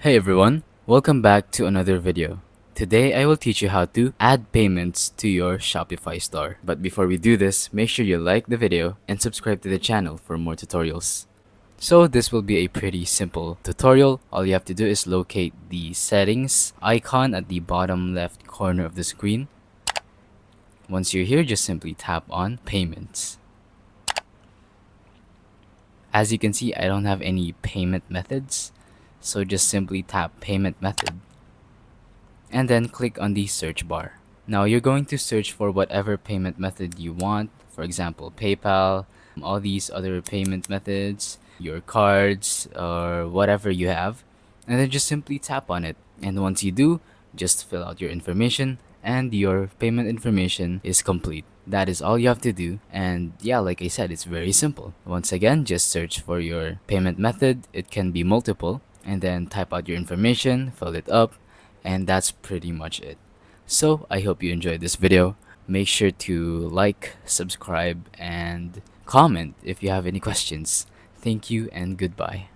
Hey everyone, welcome back to another video. Today I will teach you how to add payments to your Shopify store. But before we do this, make sure you like the video and subscribe to the channel for more tutorials. So this will be a pretty simple tutorial. All you have to do is locate the settings icon at the bottom left corner of the screen. Once you're here, just simply tap on payments. As you can see, I don't have any payment methods. So just simply tap payment method and then click on the search bar. Now you're going to search for whatever payment method you want. For example, PayPal, all these other payment methods, your cards, or whatever you have. And then just simply tap on it. And once you do, just fill out your information and your payment information is complete. That is all you have to do. And yeah, like I said, it's very simple. Once again, just search for your payment method. It can be multiple. And then type out your information, fill it up, and that's pretty much it. So I hope you enjoyed this video. Make sure to like, subscribe, and comment if you have any questions. Thank you and goodbye.